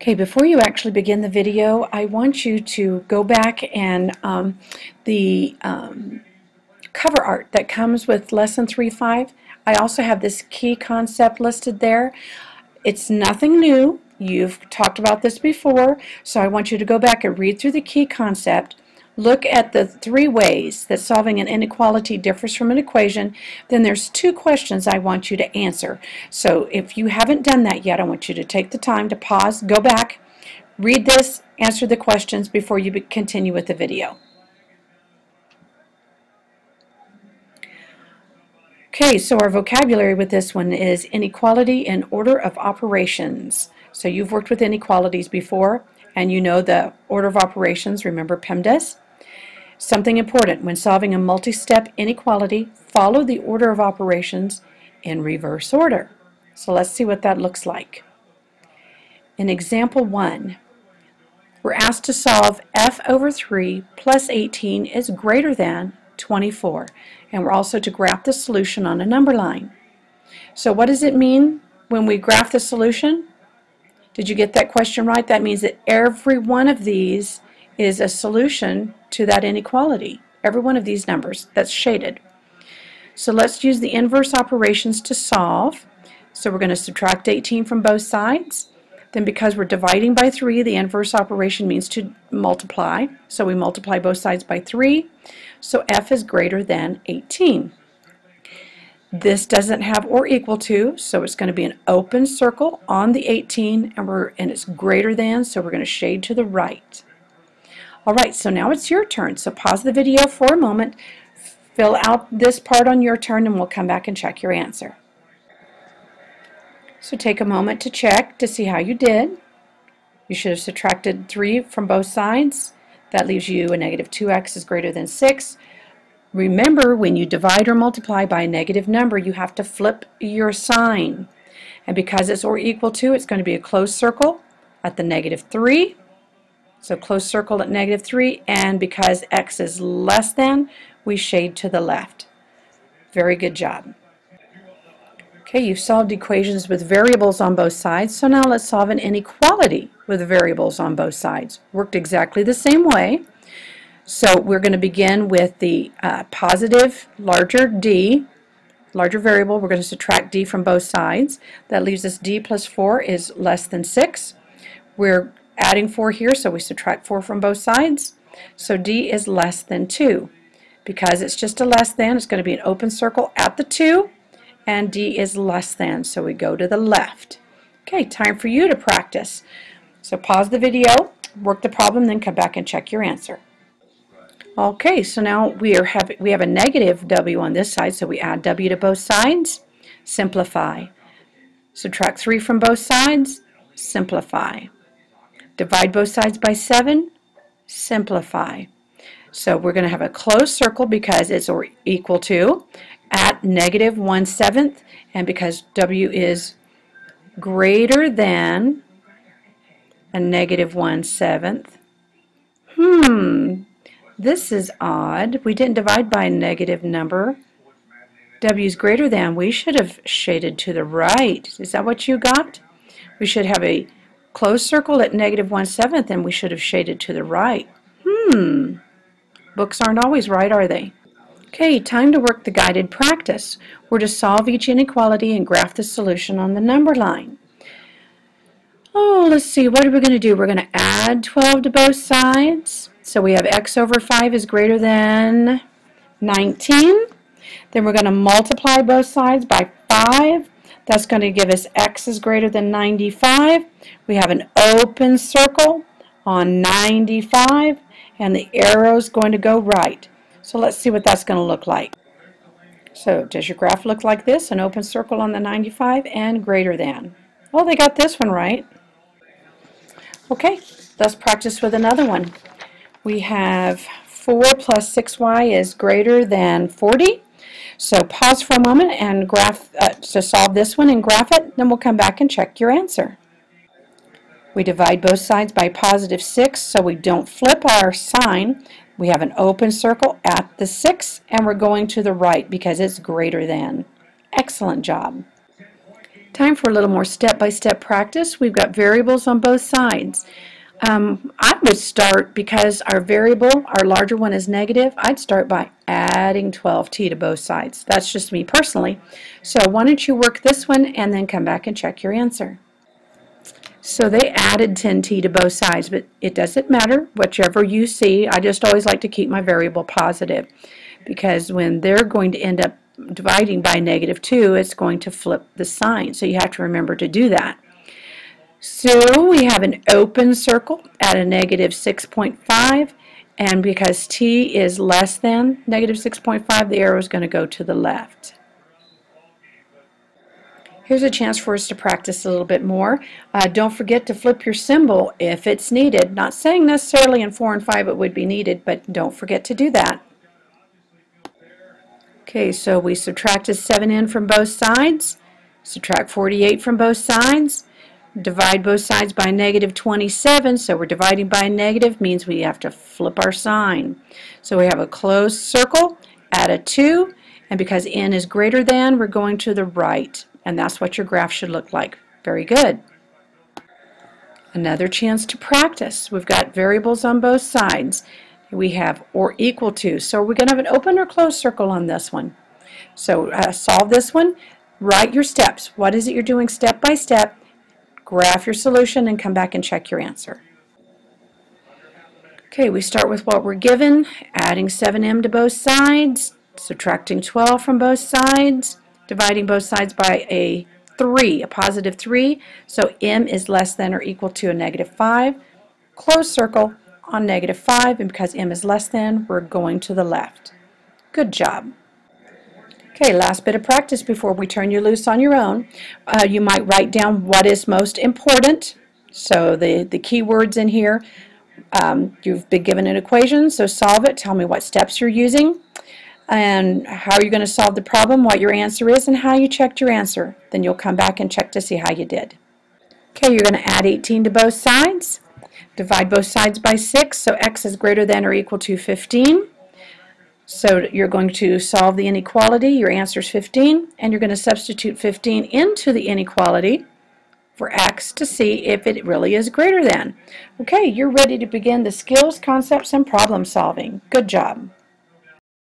Okay, before you actually begin the video, I want you to go back and the cover art that comes with Lesson 3.5. I also have this key concept listed there. It's nothing new. You've talked about this before, so I want you to go back and read through the key concept. Look at the 3 ways that solving an inequality differs from an equation. Then there's 2 questions I want you to answer. So if you haven't done that yet, I want you to take the time to pause, go back, read this, answer the questions before you continue with the video. Okay, so our vocabulary with this one is inequality in order of operations. So you've worked with inequalities before, and you know the order of operations. Remember PEMDAS? Something important, when solving a multi-step inequality, follow the order of operations in reverse order. So let's see what that looks like. In example 1, we're asked to solve f over 3 plus 18 is greater than 24. And we're also to graph the solution on a number line. So what does it mean when we graph the solution? Did you get that question right? That means that every one of these is a solution to that inequality. Every one of these numbers that's shaded. So let's use the inverse operations to solve. So we're going to subtract 18 from both sides. Then because we're dividing by 3, the inverse operation means to multiply. So we multiply both sides by 3. So f is greater than 18. This doesn't have or equal to, so it's going to be an open circle on the 18, and it's greater than, so we're going to shade to the right. Alright, so now it's your turn. So pause the video for a moment, fill out this part on your turn, and we'll come back and check your answer. So take a moment to check to see how you did. You should have subtracted 3 from both sides. That leaves you a negative 2x is greater than 6. Remember, when you divide or multiply by a negative number, you have to flip your sign. And because it's or equal to, it's going to be a closed circle at the negative 3. So closed circle at negative 3, and because x is less than, we shade to the left. Very good job. Okay, you've solved equations with variables on both sides, so now let's solve an inequality with variables on both sides. Worked exactly the same way. So we're going to begin with the positive larger d, larger variable. We're going to subtract d from both sides. That leaves us d plus 4 is less than 6. We're adding 4 here, so we subtract 4 from both sides. So d is less than 2. Because it's just a less than, it's going to be an open circle at the 2. And d is less than, so we go to the left. Okay, time for you to practice. So pause the video, work the problem, then come back and check your answer. Okay, so now we have a negative w on this side, so we add w to both sides, simplify. Subtract 3 from both sides, simplify. Divide both sides by 7, simplify. So we're going to have a closed circle because it's or equal to at negative 1/7, and because w is greater than a negative 1/7. This is odd. We didn't divide by a negative number. W is greater than. We should have shaded to the right. Is that what you got? We should have a closed circle at negative 1/7, and we should have shaded to the right. Books aren't always right, are they? Okay, time to work the guided practice. We're to solve each inequality and graph the solution on the number line. Oh, let's see, what are we going to do? We're going to add 12 to both sides. So we have x over 5 is greater than 19. Then we're going to multiply both sides by 5. That's going to give us x is greater than 95. We have an open circle on 95, and the arrow is going to go right. So let's see what that's going to look like. So does your graph look like this? An open circle on the 95 and greater than. Well, they got this one right. Okay, let's practice with another one. We have 4 plus 6y is greater than 40. So pause for a moment and graph to solve this one and graph it. Then we'll come back and check your answer. We divide both sides by positive 6, so we don't flip our sign. We have an open circle at the 6, and we're going to the right because it's greater than. Excellent job. Time for a little more step-by-step practice. We've got variables on both sides. I would start, because our variable, our larger one, is negative, I'd start by adding 12t to both sides. That's just me personally. So why don't you work this one and then come back and check your answer. So they added 10t to both sides, but it doesn't matter, whichever you see. I just always like to keep my variable positive, because when they're going to end up dividing by -2, it's going to flip the sign. So you have to remember to do that. So we have an open circle at a -6.5, and because t is less than -6.5, the arrow is going to go to the left. Here's a chance for us to practice a little bit more. Don't forget to flip your symbol if it's needed. Not saying necessarily in 4 and 5 it would be needed, but don't forget to do that. Okay, so we subtracted 7n from both sides, subtract 48 from both sides, divide both sides by -27, so we're dividing by a negative, means we have to flip our sign. So we have a closed circle, add a 2, and because n is greater than, we're going to the right, and that's what your graph should look like. Very good. Another chance to practice. We've got variables on both sides. We have or equal to, so we're going to have an open or closed circle on this one. So solve this one, write your steps. What is it you're doing step by step? Graph your solution and come back and check your answer. Okay, we start with what we're given, adding 7m to both sides, subtracting 12 from both sides, dividing both sides by a 3, a positive 3, so m is less than or equal to a -5, closed circle on -5, and because m is less than, we're going to the left. Good job. Okay, last bit of practice before we turn you loose on your own. You might write down what is most important. So the key words in here, you've been given an equation, so solve it. Tell me what steps you're using and how you're going to solve the problem, what your answer is, and how you checked your answer. Then you'll come back and check to see how you did. Okay, you're going to add 18 to both sides. Divide both sides by 6, so x is greater than or equal to 15. So you're going to solve the inequality. Your answer is 15, and you're going to substitute 15 into the inequality for x to see if it really is greater than. Okay, you're ready to begin the skills, concepts, and problem solving. Good job.